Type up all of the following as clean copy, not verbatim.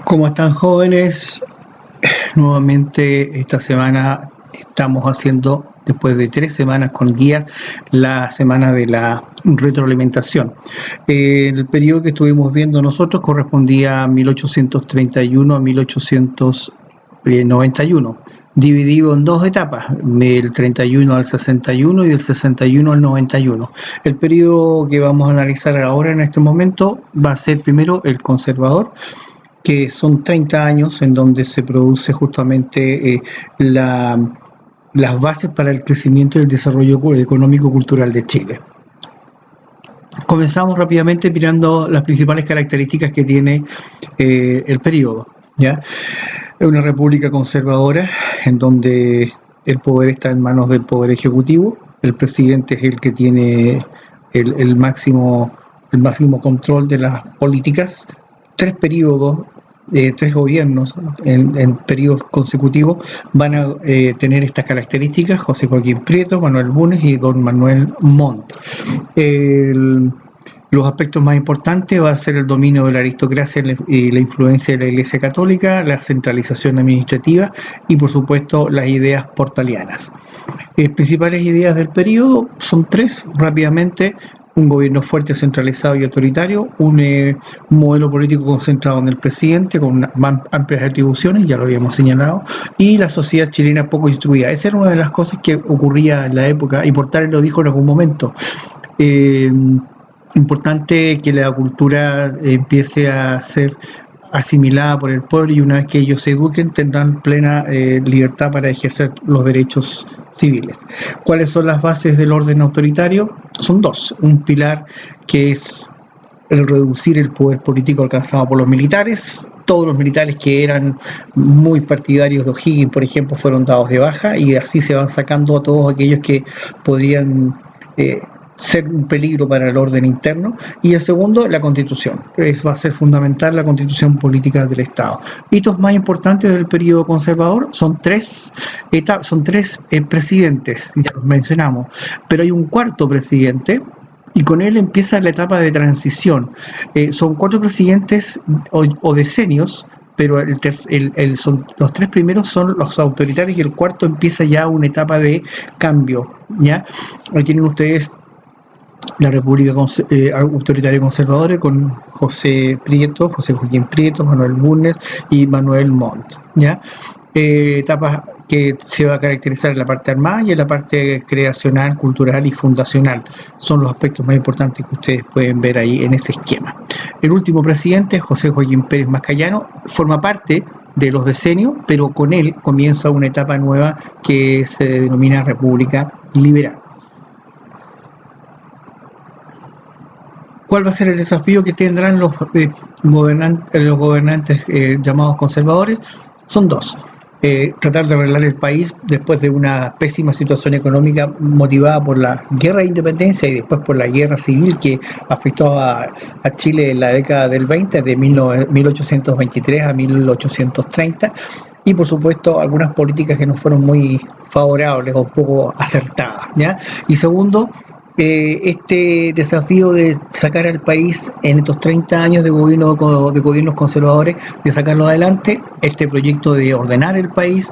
¿Cómo están, jóvenes? Nuevamente esta semana estamos haciendo, después de 3 semanas con guía, la semana de la retroalimentación. El periodo que estuvimos viendo nosotros correspondía a 1831 a 1891, dividido en dos etapas, del 31 al 61 y del 61 al 91. El periodo que vamos a analizar ahora en este momento va a ser primero el conservador, que son 30 años en donde se produce justamente las bases para el crecimiento y el desarrollo económico-cultural de Chile. Comenzamos rápidamente mirando las principales características que tiene el periodo, ¿ya? Es una república conservadora en donde el poder está en manos del poder ejecutivo. El presidente es el que tiene el máximo control de las políticas. 3 periodos, 3 gobiernos en periodos consecutivos van a tener estas características: José Joaquín Prieto, Manuel Bulnes y don Manuel Montt. Los aspectos más importantes va a ser el dominio de la aristocracia y la influencia de la Iglesia Católica, la centralización administrativa y, por supuesto, las ideas portalianas. Principales ideas del periodo son 3, rápidamente: un gobierno fuerte, centralizado y autoritario, un modelo político concentrado en el presidente con amplias atribuciones, ya lo habíamos señalado, y la sociedad chilena poco instruida. Esa era una de las cosas que ocurría en la época, y Portales lo dijo en algún momento. Importante que la cultura empiece a ser asimilada por el pueblo, y una vez que ellos se eduquen tendrán plena libertad para ejercer los derechos civiles. ¿Cuáles son las bases del orden autoritario? Son 2. Un pilar que es el reducir el poder político alcanzado por los militares. Todos los militares que eran muy partidarios de O'Higgins, por ejemplo, fueron dados de baja, y así se van sacando a todos aquellos que podrían ser un peligro para el orden interno. Y el segundo, la Constitución. Va a ser fundamental la Constitución política del Estado. Hitos más importantes del periodo conservador son 3 presidentes, ya los mencionamos, pero hay un cuarto presidente, y con él empieza la etapa de transición. Son 4 presidentes o decenios, pero los 3 primeros son los autoritarios y el cuarto empieza ya una etapa de cambio, ¿ya? Ahí tienen ustedes la República Autoritaria Conservadora con José Joaquín Prieto, Manuel Bulnes y Manuel Montt, ¿ya? Etapas que se va a caracterizar en la parte armada y en la parte creacional, cultural y fundacional. Son los aspectos más importantes que ustedes pueden ver ahí en ese esquema. El último presidente, José Joaquín Pérez Mascayano, forma parte de los decenios, pero con él comienza una etapa nueva que se denomina República Liberal. ¿Cuál va a ser el desafío que tendrán los gobernantes llamados conservadores? Son 2. Tratar de arreglar el país después de una pésima situación económica motivada por la guerra de independencia y después por la guerra civil que afectó a Chile en la década del 20, de 1823 a 1830. Y por supuesto algunas políticas que no fueron muy favorables o poco acertadas, ¿ya? Y segundo, este desafío de sacar al país en estos 30 años de gobiernos conservadores, de sacarlo adelante, este proyecto de ordenar el país,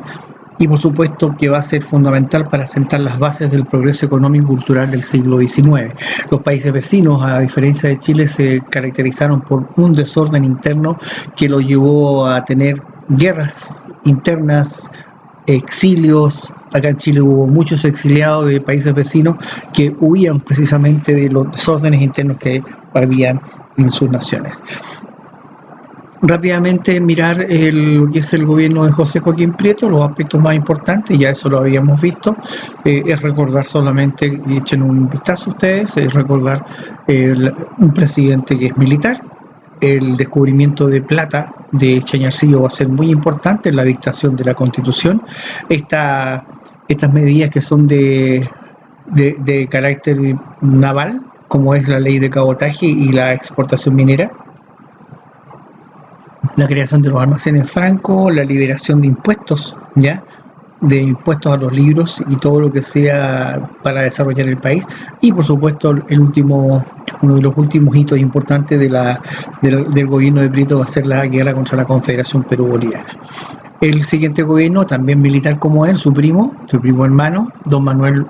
y por supuesto que va a ser fundamental para sentar las bases del progreso económico y cultural del siglo XIX. Los países vecinos, a diferencia de Chile, se caracterizaron por un desorden interno que lo llevó a tener guerras internas, exilios. Acá en Chile hubo muchos exiliados de países vecinos que huían precisamente de los desórdenes internos que habían en sus naciones. Rápidamente mirar lo que es el gobierno de José Joaquín Prieto, los aspectos más importantes, ya eso lo habíamos visto. Es recordar solamente, y echen un vistazo ustedes, es recordar un presidente que es militar. El descubrimiento de plata de Chañarcillo va a ser muy importante en la dictación de la Constitución. Estas medidas que son de carácter naval, como es la ley de cabotaje y la exportación minera, la creación de los almacenes francos, la liberación de impuestos, ¿ya? de impuestos a los libros y todo lo que sea para desarrollar el país. Y por supuesto uno de los últimos hitos importantes del gobierno de Prieto va a ser la guerra contra la Confederación Perú-Boliviana. El siguiente gobierno, también militar como él, su primo hermano, don Manuel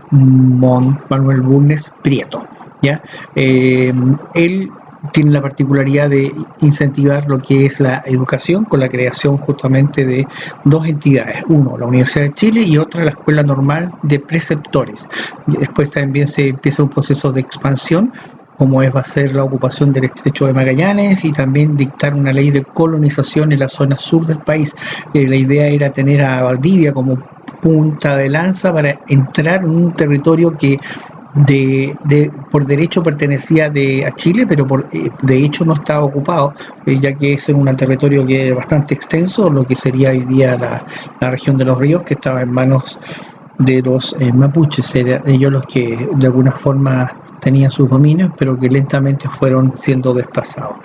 Bulnes Prieto. ¿Ya? Él tiene la particularidad de incentivar lo que es la educación con la creación justamente de dos entidades, uno la Universidad de Chile y otra la Escuela Normal de Preceptores. Después también se empieza un proceso de expansión, como va a ser la ocupación del Estrecho de Magallanes y también dictar una ley de colonización en la zona sur del país. La idea era tener a Valdivia como punta de lanza para entrar en un territorio que por derecho pertenecía a Chile, pero de hecho no estaba ocupado, ya que es en un territorio que es bastante extenso, lo que sería hoy día la región de los ríos, que estaba en manos de los mapuches. Eran ellos los que de alguna forma tenían sus dominios, pero que lentamente fueron siendo desplazados.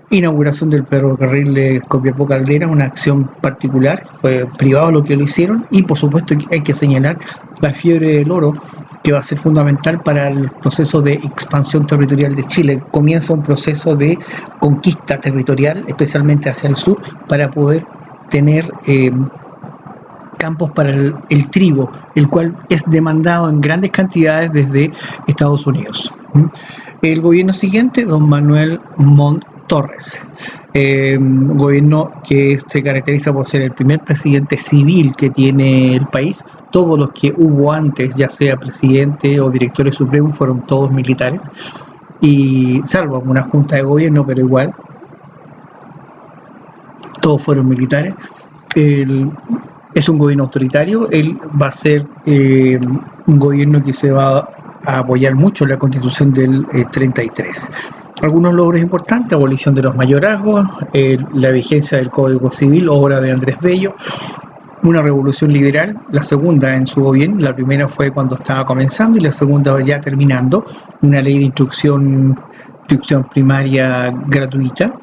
Inauguración del ferrocarril de Copiapó Caldera, una acción particular, fue privado lo que lo hicieron, y por supuesto hay que señalar la fiebre del oro, que va a ser fundamental para el proceso de expansión territorial de Chile. Comienza un proceso de conquista territorial, especialmente hacia el sur, para poder tener campos para el trigo, el cual es demandado en grandes cantidades desde Estados Unidos. El gobierno siguiente, don Manuel Montt Torres, un gobierno que se caracteriza por ser el primer presidente civil que tiene el país. Todos los que hubo antes, ya sea presidente o directores supremos, fueron todos militares, y salvo una junta de gobierno, pero igual todos fueron militares. Es un gobierno autoritario. Él va a ser un gobierno que se va a apoyar mucho en la Constitución del 33. Algunos logros importantes: abolición de los mayorazgos, la vigencia del Código Civil, obra de Andrés Bello, una revolución liberal, la segunda en su gobierno. La primera fue cuando estaba comenzando y la segunda ya terminando, una ley de instrucción primaria gratuita.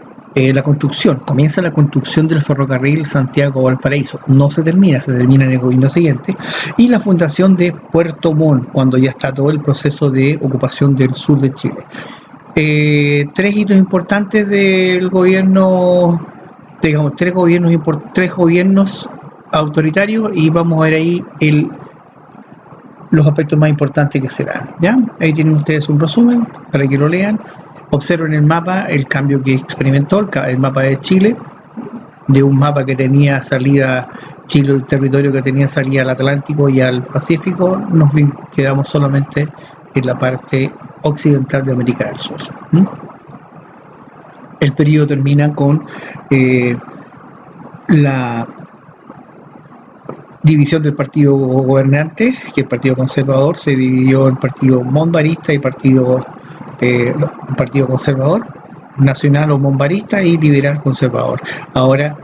Comienza la construcción del ferrocarril Santiago-Valparaíso, no se termina en el gobierno siguiente, y la fundación de Puerto Montt, cuando ya está todo el proceso de ocupación del sur de Chile. Tres hitos importantes del gobierno, digamos, tres gobiernos autoritarios, y vamos a ver ahí los aspectos más importantes que se dan, ¿ya? Ahí tienen ustedes un resumen para que lo lean. Observen el mapa, el cambio que experimentó el mapa de Chile, de un mapa que tenía salida Chile, el territorio que tenía salida al Atlántico y al Pacífico. Nos quedamos solamente en la parte occidental de América del Sur. El periodo termina con la división del partido gobernante, que el Partido Conservador se dividió en partido monbarista y partido conservador, nacional o monbarista, y liberal conservador. Ahora,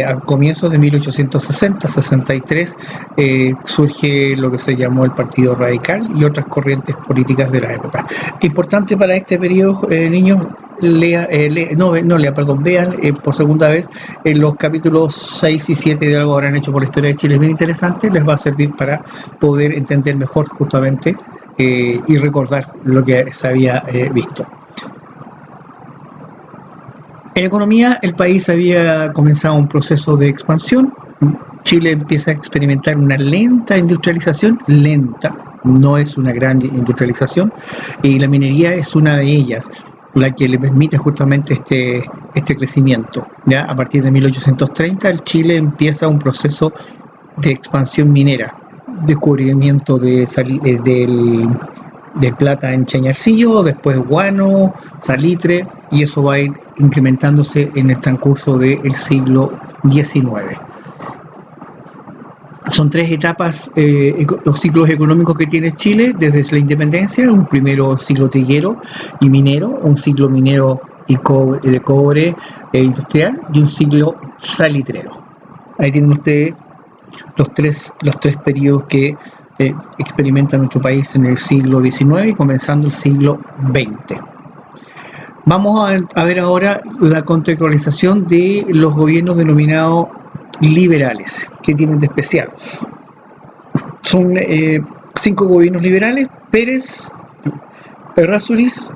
a comienzos de 1860-63, surge lo que se llamó el Partido Radical y otras corrientes políticas de la época. Importante para este periodo, niños, vean por segunda vez los capítulos 6 y 7 de Algo Habrán Hecho por la Historia de Chile. Es bien interesante, les va a servir para poder entender mejor justamente y recordar lo que se había visto. En economía, el país había comenzado un proceso de expansión. Chile empieza a experimentar una lenta industrialización, no es una gran industrialización, y la minería es una de ellas, la que le permite justamente este crecimiento. ¿Ya? A partir de 1830, el Chile empieza un proceso de expansión minera, descubrimiento de plata en Chañarcillo, después guano, salitre, y eso va a ir incrementándose en el transcurso del siglo XIX. Son tres etapas los ciclos económicos que tiene Chile desde la independencia: un primero ciclo triguero y minero, un ciclo minero y de cobre industrial, y un ciclo salitrero. Ahí tienen ustedes los tres periodos que experimenta nuestro país en el siglo XIX y comenzando el siglo XX. Vamos a ver ahora la contextualización de los gobiernos denominados liberales. ¿Qué tienen de especial? Son 5 gobiernos liberales: Pérez, Errázuriz,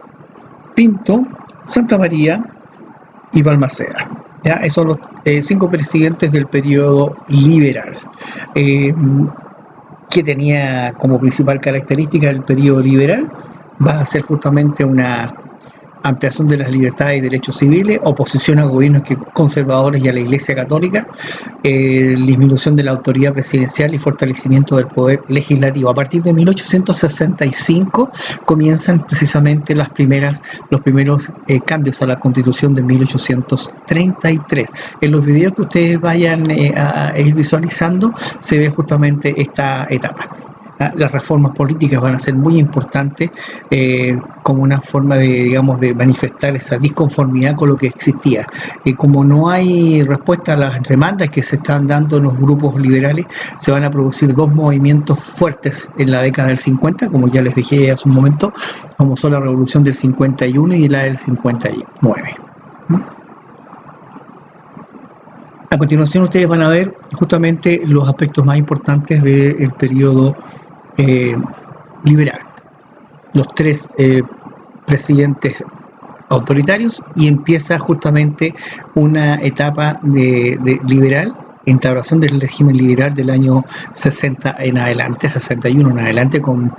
Pinto, Santamaría y Balmaceda. ¿Ya? Esos son los 5 presidentes del periodo liberal, que tenía como principal característica el periodo liberal. Va a ser justamente una ampliación de las libertades y derechos civiles, oposición a gobiernos conservadores y a la Iglesia Católica, disminución de la autoridad presidencial y fortalecimiento del poder legislativo. A partir de 1865 comienzan precisamente los primeros cambios a la Constitución de 1833. En los videos que ustedes vayan a ir visualizando se ve justamente esta etapa. Las reformas políticas van a ser muy importantes, como una forma de manifestar esa disconformidad con lo que existía. Como no hay respuesta a las demandas que se están dando en los grupos liberales, se van a producir 2 movimientos fuertes en la década del 50, como ya les dije hace un momento, como son la Revolución del 51 y la del 59. A continuación ustedes van a ver justamente los aspectos más importantes del periodo liberal. Los 3 presidentes autoritarios, y empieza justamente una etapa de liberal, instauración del régimen liberal del año 60 en adelante, 61 en adelante, con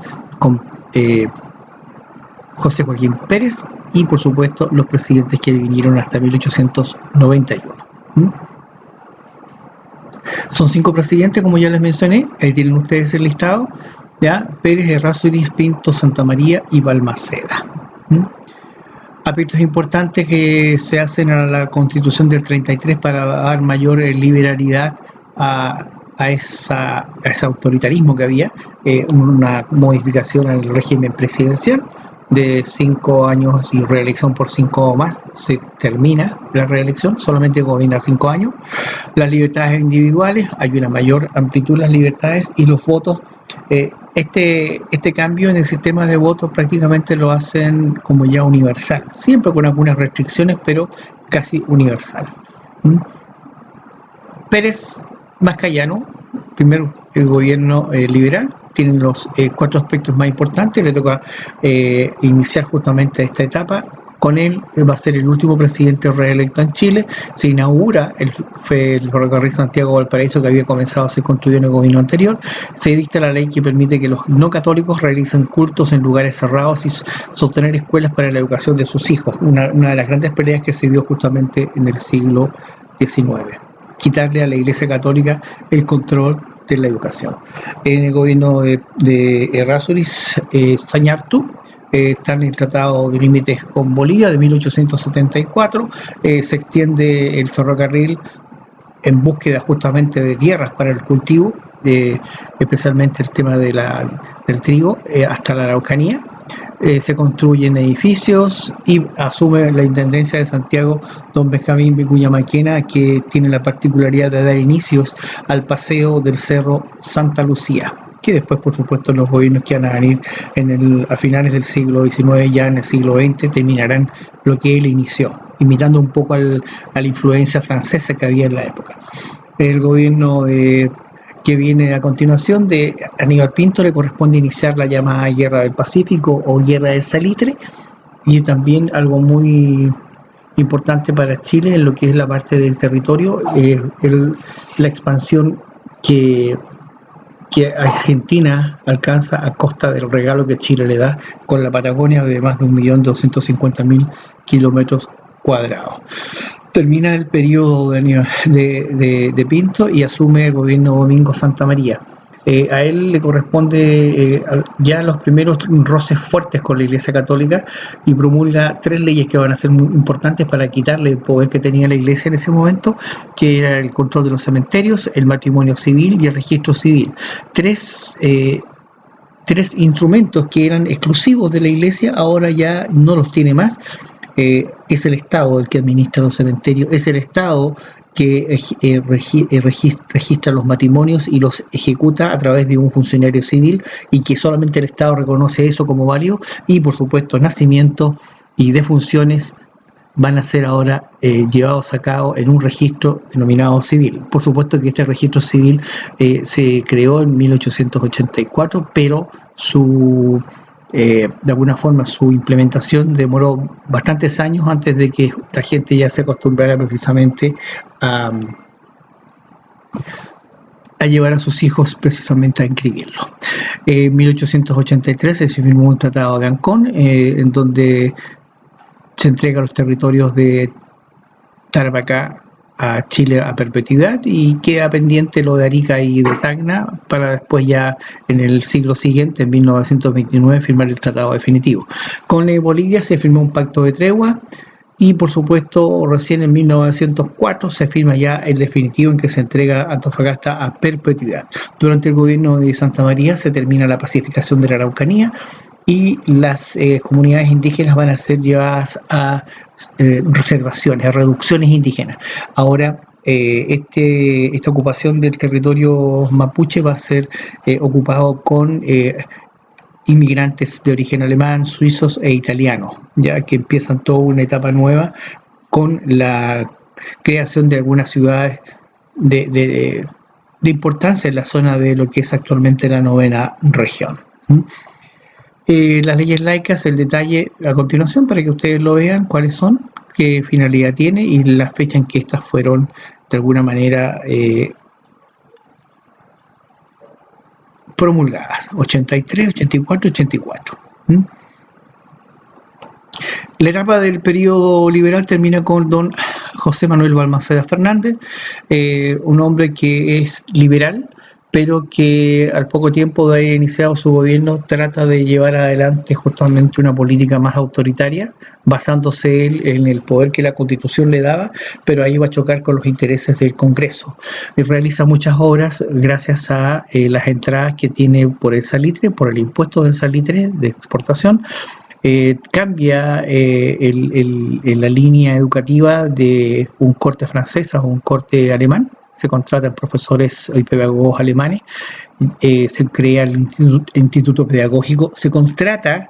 José Joaquín Pérez y por supuesto los presidentes que vinieron hasta 1891. Son 5 presidentes, como ya les mencioné, ahí tienen ustedes el listado, ¿ya? Pérez, Errázuriz, Pinto, Santamaría y Balmaceda. Aspectos importantes que se hacen a la Constitución del 33 para dar mayor liberalidad a ese autoritarismo que había, una modificación al régimen presidencial de 5 años y reelección por 5 más. Se termina la reelección, solamente gobierna 5 años. Las libertades individuales, hay una mayor amplitud en las libertades, y los votos. Este cambio en el sistema de votos prácticamente lo hacen como ya universal, siempre con algunas restricciones, pero casi universal. Pérez Mascayano, primero el gobierno liberal, tienen los 4 aspectos más importantes. Le toca iniciar justamente esta etapa. Con él va a ser el último presidente reelecto en Chile. Se inaugura el ferrocarril Santiago-Valparaíso, que había comenzado a ser construido en el gobierno anterior. Se dicta la ley que permite que los no católicos realicen cultos en lugares cerrados y sostener escuelas para la educación de sus hijos. Una de las grandes peleas que se dio justamente en el siglo XIX. Quitarle a la Iglesia Católica el control de la educación. En el gobierno de Errázuriz Sañartu, está en el Tratado de Límites con Bolivia de 1874, se extiende el ferrocarril en búsqueda justamente de tierras para el cultivo, especialmente el tema del trigo, hasta la Araucanía. Se construyen edificios y asume la Intendencia de Santiago don Benjamín Vicuña Maquena, que tiene la particularidad de dar inicios al paseo del Cerro Santa Lucía, que después, por supuesto, los gobiernos que van a venir a finales del siglo XIX, ya en el siglo XX, terminarán lo que él inició, imitando un poco a la influencia francesa que había en la época. El gobierno que viene a continuación de Aníbal Pinto le corresponde iniciar la llamada Guerra del Pacífico o Guerra del Salitre, y también algo muy importante para Chile en lo que es la parte del territorio, la expansión que Argentina alcanza a costa del regalo que Chile le da con la Patagonia de más de 1.250.000 kilómetros cuadrados. Termina el periodo de Pinto y asume el gobierno Domingo Santa María. A él le corresponde ya los primeros roces fuertes con la Iglesia Católica, y promulga 3 leyes que van a ser muy importantes para quitarle el poder que tenía la Iglesia en ese momento, que era el control de los cementerios, el matrimonio civil y el registro civil. 3 instrumentos que eran exclusivos de la Iglesia, ahora ya no los tiene más. Es el Estado el que administra los cementerios, es el Estado que registra los matrimonios y los ejecuta a través de un funcionario civil, y que solamente el Estado reconoce eso como válido, y por supuesto nacimientos y defunciones van a ser ahora llevados a cabo en un registro denominado civil. Por supuesto que este registro civil se creó en 1884, pero de alguna forma su implementación demoró bastantes años antes de que la gente ya se acostumbrara precisamente a llevar a sus hijos precisamente a inscribirlo. En 1883 se firmó un tratado de Ancón, en donde se entrega los territorios de Tarapacá a Chile a perpetuidad y queda pendiente lo de Arica y de Tacna para después ya en el siglo siguiente, en 1929, firmar el tratado definitivo. Con Bolivia se firmó un pacto de tregua y por supuesto recién en 1904 se firma ya el definitivo en que se entrega Antofagasta a perpetuidad. Durante el gobierno de Santa María se termina la pacificación de la Araucanía y las comunidades indígenas van a ser llevadas a reservaciones, a reducciones indígenas. Ahora, esta ocupación del territorio mapuche va a ser ocupado con inmigrantes de origen alemán, suizos e italianos, ya que empiezan toda una etapa nueva con la creación de algunas ciudades de importancia en la zona de lo que es actualmente la 9ª región. Las leyes laicas, el detalle a continuación para que ustedes lo vean, cuáles son, qué finalidad tiene y la fecha en que estas fueron de alguna manera promulgadas, 83, 84, 84. La etapa del periodo liberal termina con don José Manuel Balmaceda Fernández, un hombre que es liberal, pero que al poco tiempo de haber iniciado su gobierno trata de llevar adelante justamente una política más autoritaria, basándose él en el poder que la Constitución le daba, pero ahí va a chocar con los intereses del Congreso. Y realiza muchas obras gracias a las entradas que tiene por el salitre, por el impuesto del salitre de exportación. Cambia la línea educativa de un corte francés a un corte alemán. Se contratan profesores y pedagogos alemanes, se crea el instituto pedagógico, se contrata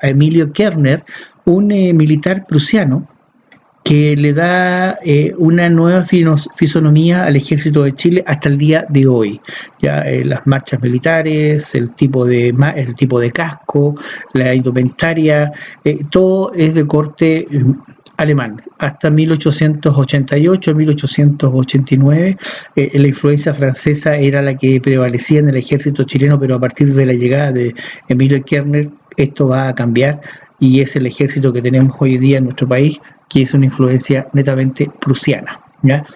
a Emilio Kerner, un militar prusiano, que le da una nueva fisonomía al ejército de Chile hasta el día de hoy. Ya las marchas militares, el tipo de casco, la indumentaria, todo es de corte alemán. Hasta 1888, 1889, la influencia francesa era la que prevalecía en el ejército chileno, pero a partir de la llegada de Emilio Kerner, esto va a cambiar y es el ejército que tenemos hoy día en nuestro país, que es una influencia netamente prusiana, ¿ya?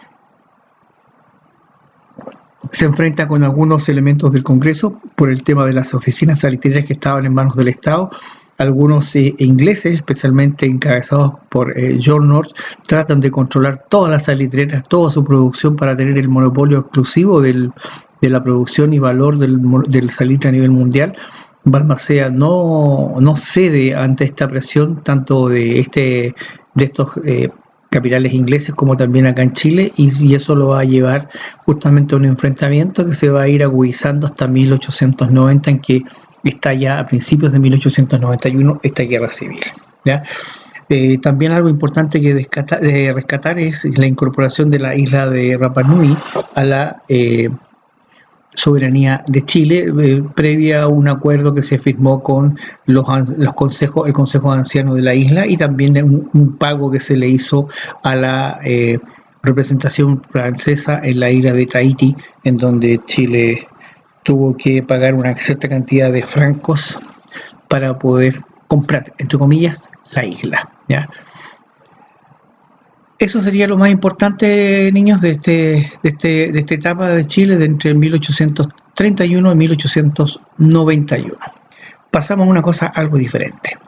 Se enfrenta con algunos elementos del Congreso por el tema de las oficinas salitreras que estaban en manos del Estado. Algunos ingleses, especialmente encabezados por John North, tratan de controlar todas las salitreras, toda su producción para tener el monopolio exclusivo de la producción y valor del salitre a nivel mundial. Balmaceda no cede ante esta presión tanto de estos capitales ingleses como también acá en Chile, y eso lo va a llevar justamente a un enfrentamiento que se va a ir agudizando hasta 1890, en que está ya a principios de 1891 esta guerra civil, ¿ya? También algo importante que rescatar es la incorporación de la isla de Rapa Nui a la soberanía de Chile, previa a un acuerdo que se firmó con el Consejo de Ancianos de la isla, y también un pago que se le hizo a la representación francesa en la isla de Tahití, en donde Chile tuvo que pagar una cierta cantidad de francos para poder comprar, entre comillas, la isla, ¿ya? Eso sería lo más importante, niños, de esta etapa de Chile de entre 1831 y 1891. Pasamos a una cosa algo diferente.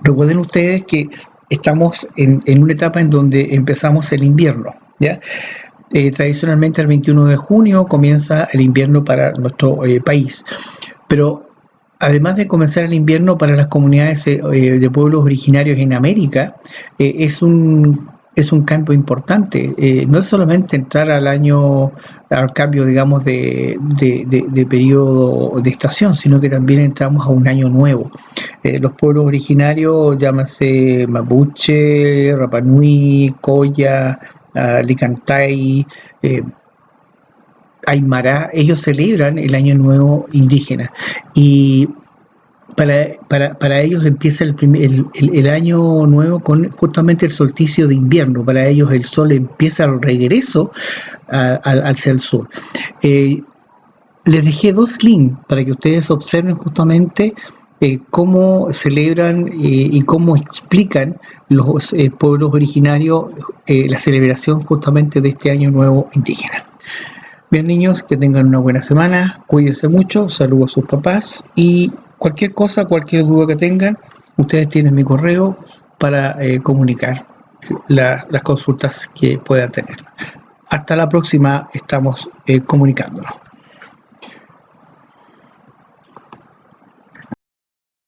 Recuerden ustedes que estamos en una etapa en donde empezamos el invierno, ¿ya? Tradicionalmente el 21 de junio comienza el invierno para nuestro país, pero además de comenzar el invierno para las comunidades de pueblos originarios en América, es un es un cambio importante. No es solamente entrar al cambio, digamos, de periodo de estación, sino que también entramos a un año nuevo. Los pueblos originarios, llámase Mapuche, Rapanui, Coya, Licantay, eh, Aymara, ellos celebran el año nuevo indígena. Y para ellos empieza el año nuevo con justamente el solsticio de invierno. Para ellos el sol empieza el regreso hacia el sur. Eh, Les dejé dos links para que ustedes observen justamente cómo celebran y cómo explican los pueblos originarios la celebración justamente de este año nuevo indígena. Bien, niños, que tengan una buena semana, cuídense mucho, saludos a sus papás y cualquier cosa, cualquier duda que tengan, ustedes tienen mi correo para comunicar las consultas que puedan tener. Hasta la próxima, estamos comunicándonos.